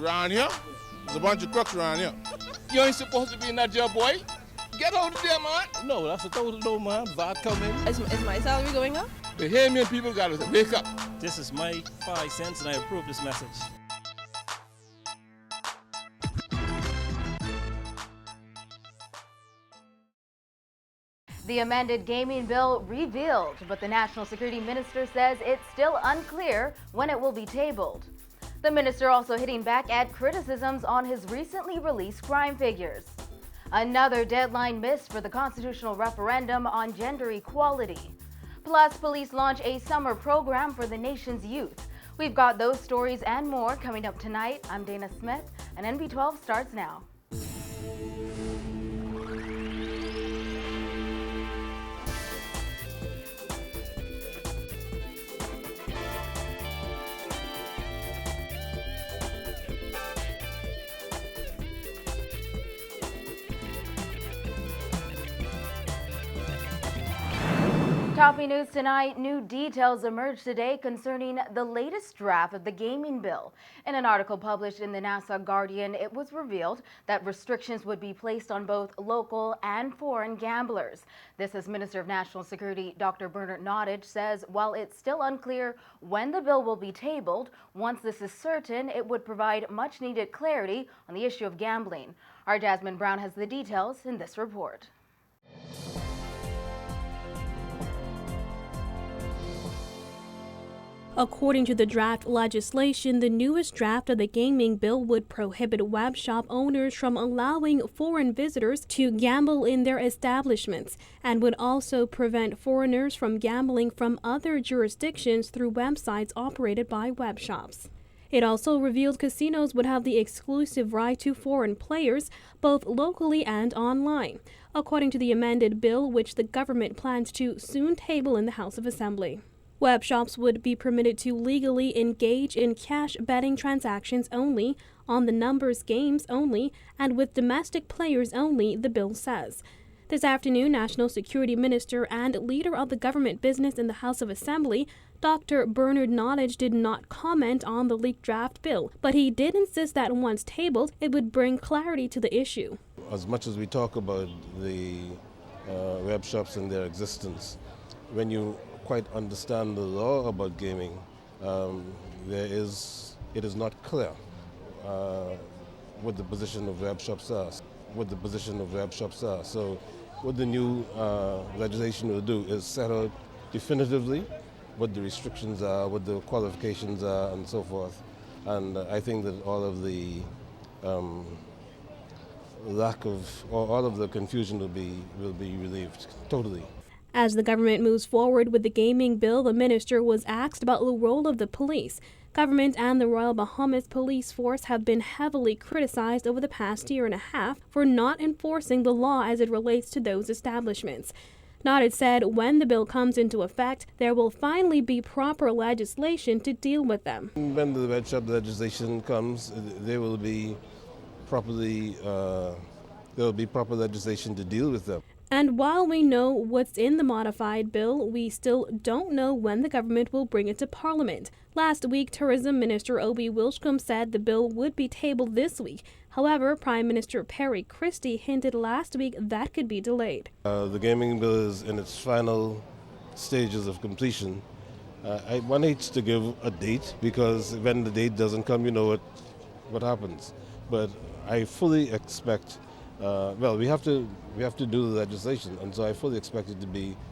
Around here, there's a bunch of crooks around here. You ain't supposed to be in that jail, boy. Get over there, man. No, that's a total no, man. Vodka, maybe. Is my salary going up? Bahamian people got to wake up. This is my 5 cents, and I approve this message. The amended gaming bill revealed, but the National Security Minister says it's still unclear when it will be tabled. The minister also hitting back at criticisms on his recently released crime figures. Another deadline missed for the constitutional referendum on gender equality. Plus, police launch a summer program for the nation's youth. We've got those stories and more coming up tonight. I'm Dana Smith, and NB12 starts now. Topping news tonight, new details emerged today concerning the latest draft of the gaming bill. In an article published in the Nassau Guardian, it was revealed that restrictions would be placed on both local and foreign gamblers. This, as Minister of National Security Dr. Bernard Nottage says, while it's still unclear when the bill will be tabled, once this is certain, it would provide much needed clarity on the issue of gambling. Our Jasmine Brown has the details in this report. According to the draft legislation, the newest draft of the gaming bill would prohibit web shop owners from allowing foreign visitors to gamble in their establishments and would also prevent foreigners from gambling from other jurisdictions through websites operated by web shops. It also revealed casinos would have the exclusive right to foreign players, both locally and online, according to the amended bill, which the government plans to soon table in the House of Assembly. Web shops would be permitted to legally engage in cash betting transactions only, on the numbers games only, and with domestic players only, the bill says. This afternoon, National Security Minister and leader of the government business in the House of Assembly, Dr. Bernard Nottage, did not comment on the leaked draft bill, but he did insist that once tabled, it would bring clarity to the issue. As much as we talk about the web shops and their existence, when you quite understand the law about gaming, it is not clear what the position of web shops are. So what the new legislation will do is set out definitively what the restrictions are, what the qualifications are, and so forth. And I think that all of the all of the confusion will be relieved totally. As the government moves forward with the gaming bill, the minister was asked about the role of the police. Government and the Royal Bahamas Police Force have been heavily criticized over the past year and a half for not enforcing the law as it relates to those establishments. Nottage said when the bill comes into effect, there will finally be proper legislation to deal with them. When the web shop legislation comes, there will be proper legislation to deal with them. And while we know what's in the modified bill, we still don't know when the government will bring it to Parliament. Last week, Tourism Minister Obi Wilshcombe said the bill would be tabled this week. However, Prime Minister Perry Christie hinted last week that could be delayed. The gaming bill is in its final stages of completion. One hates to give a date because when the date doesn't come, you know what happens. But I fully expect. We have to do the legislation, and so I fully expect it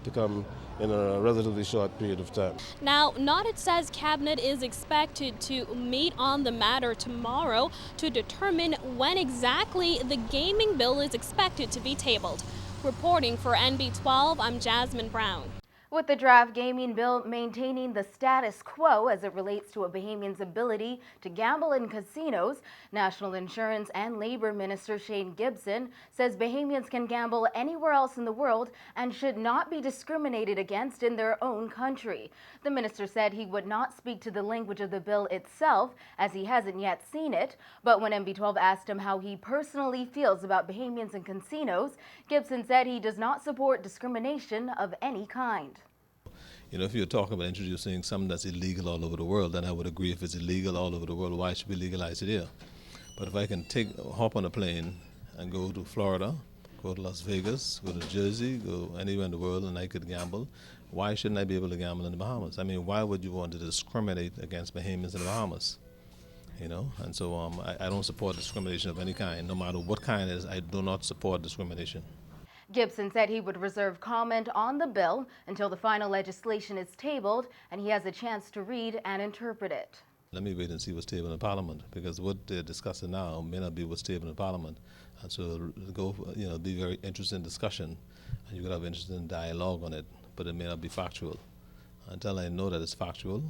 to come in a relatively short period of time. Now, Nottage says Cabinet is expected to meet on the matter tomorrow to determine when exactly the gaming bill is expected to be tabled. Reporting for NB12, I'm Jasmine Brown. With the draft gaming bill maintaining the status quo as it relates to a Bahamian's ability to gamble in casinos, National Insurance and Labor Minister Shane Gibson says Bahamians can gamble anywhere else in the world and should not be discriminated against in their own country. The minister said he would not speak to the language of the bill itself as he hasn't yet seen it, but when MB12 asked him how he personally feels about Bahamians in casinos, Gibson said he does not support discrimination of any kind. You know, if you're talking about introducing something that's illegal all over the world, then I would agree. If it's illegal all over the world, why should we legalize it here? But if I can hop on a plane and go to Florida, go to Las Vegas, go to Jersey, go anywhere in the world, and I could gamble, why shouldn't I be able to gamble in the Bahamas? I mean, why would you want to discriminate against Bahamians in the Bahamas? You know, and so I don't support discrimination of any kind, no matter what kind it is. I do not support discrimination. Gibson said he would reserve comment on the bill until the final legislation is tabled and he has a chance to read and interpret it. Let me wait and see what's tabled in Parliament, because what they're discussing now may not be what's tabled in Parliament. And so be very interesting discussion, and you could have interesting dialogue on it, but it may not be factual. Until I know that it's factual.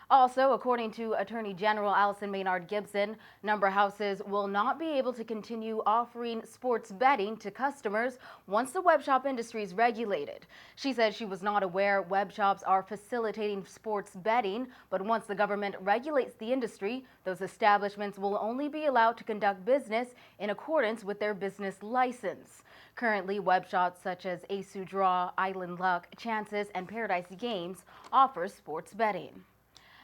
Also, according to Attorney General Alison Maynard Gibson, number houses will not be able to continue offering sports betting to customers once the web shop industry is regulated. She said she was not aware web shops are facilitating sports betting, but once the government regulates the industry, those establishments will only be allowed to conduct business in accordance with their business license. Currently, web shops such as Asu Draw, Island Luck, Chances, and Paradise Games offer sports betting.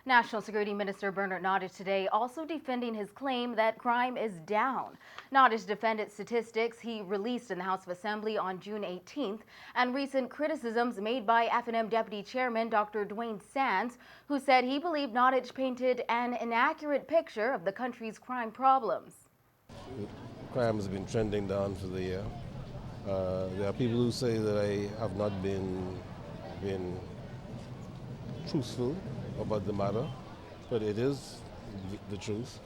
National Security Minister Bernard Nottage today also defending his claim that crime is down. Nottage defended statistics he released in the House of Assembly on June 18th and recent criticisms made by FNM Deputy Chairman Dr. Dwayne Sands, who said he believed Nottage painted an inaccurate picture of the country's crime problems. Crime has been trending down for the year. There are people who say that I have not been truthful about the matter, but it is the truth.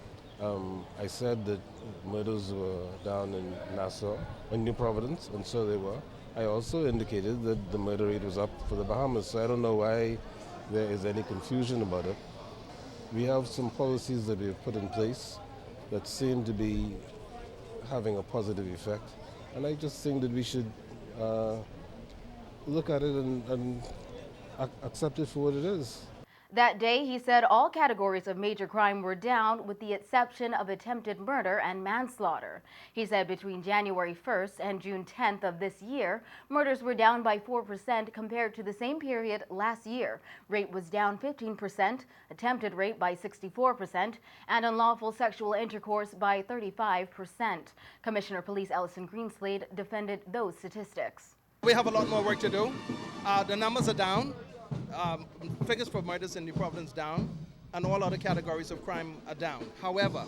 I said that murders were down in Nassau and New Providence, and so they were. I also indicated that the murder rate was up for the Bahamas, so I don't know why there is any confusion about it. We have some policies that we have put in place that seem to be having a positive effect, and I just think that we should look at it and accept it for what it is. That day, he said all categories of major crime were down with the exception of attempted murder and manslaughter. He said between January 1st and June 10th of this year, murders were down by 4% compared to the same period last year. Rate was down 15%, attempted rape by 64%, and unlawful sexual intercourse by 35%. Commissioner of Police Ellison Greenslade defended those statistics. We have a lot more work to do. The numbers are down. Figures for murders in New Providence down, and all other categories of crime are down. However,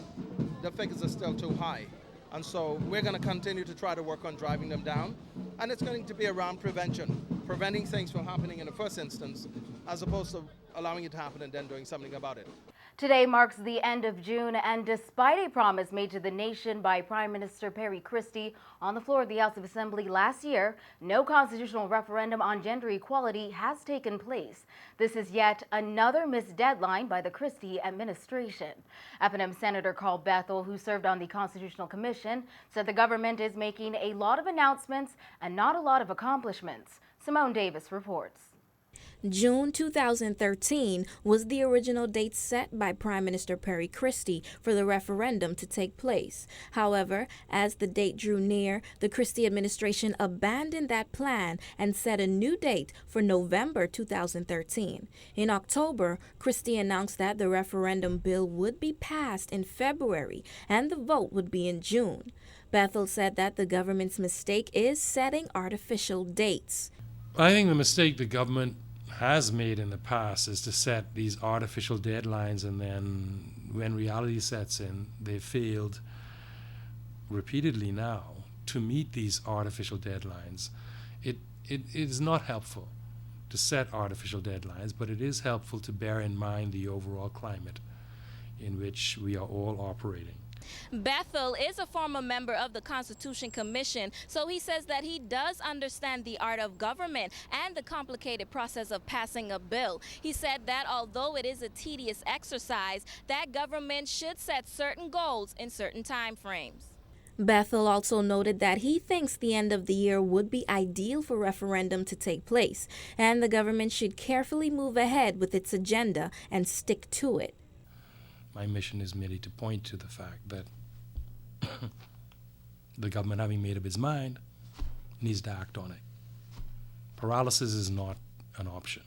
the figures are still too high, and so we're going to continue to try to work on driving them down, and it's going to be around preventing things from happening in the first instance, as opposed to allowing it to happen and then doing something about it. Today marks the end of June, and despite a promise made to the nation by Prime Minister Perry Christie on the floor of the House of Assembly last year, no constitutional referendum on gender equality has taken place. This is yet another missed deadline by the Christie administration. FNM Senator Carl Bethel, who served on the Constitutional Commission, said the government is making a lot of announcements and not a lot of accomplishments. Simone Davis reports. June 2013 was the original date set by Prime Minister Perry Christie for the referendum to take place. However, as the date drew near, the Christie administration abandoned that plan and set a new date for November 2013. In October, Christie announced that the referendum bill would be passed in February and the vote would be in June. Bethel said that the government's mistake is setting artificial dates. I think the mistake the government has made in the past is to set these artificial deadlines, and then when reality sets in, they failed repeatedly now to meet these artificial deadlines. It is not helpful to set artificial deadlines, but it is helpful to bear in mind the overall climate in which we are all operating. Bethel is a former member of the Constitution Commission, so he says that he does understand the art of government and the complicated process of passing a bill. He said that although it is a tedious exercise, that government should set certain goals in certain time frames. Bethel also noted that he thinks the end of the year would be ideal for referendum to take place, and the government should carefully move ahead with its agenda and stick to it. My mission is merely to point to the fact that the government, having made up its mind, needs to act on it. Paralysis is not an option.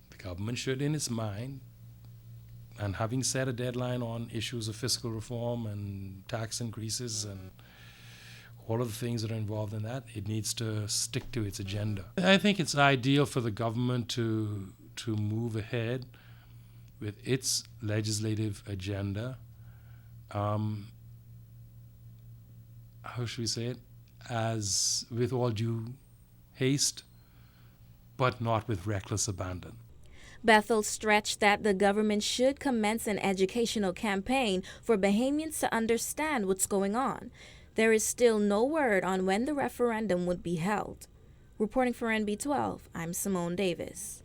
The government should, in its mind, And having set a deadline on issues of fiscal reform and tax increases and all of the things that are involved in that, it needs to stick to its agenda. I think it's ideal for the government to move ahead with its legislative agenda. How should we say it? As with all due haste, but not with reckless abandon. Bethel stretched that the government should commence an educational campaign for Bahamians to understand what's going on. There is still no word on when the referendum would be held. Reporting for NB12, I'm Simone Davis.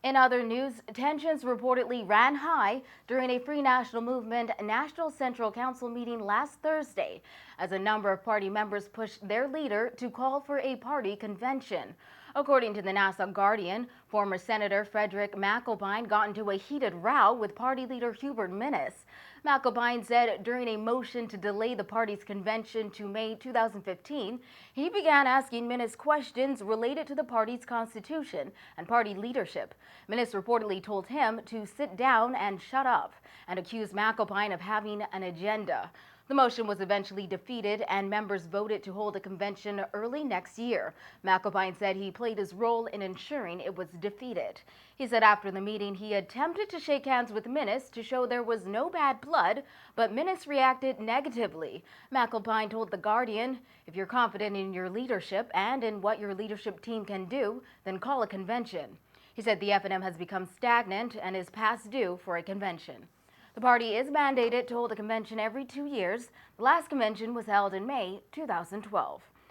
In other news, tensions reportedly ran high during a Free National Movement National Central Council meeting last Thursday, as a number of party members pushed their leader to call for a party convention. According to the Nassau Guardian, former Senator Frederick McAlpine got into a heated row with party leader Hubert Minnis. McAlpine said during a motion to delay the party's convention to May 2015, he began asking Minnis questions related to the party's constitution and party leadership. Minnis reportedly told him to sit down and shut up and accused McAlpine of having an agenda. The motion was eventually defeated and members voted to hold a convention early next year. McAlpine said he played his role in ensuring it was defeated. He said after the meeting he attempted to shake hands with Minnis to show there was no bad blood, but Minnis reacted negatively. McAlpine told The Guardian, "If you're confident in your leadership and in what your leadership team can do, then call a convention." He said the F&M has become stagnant and is past due for a convention. The party is mandated to hold a convention every 2 years. The last convention was held in May 2012.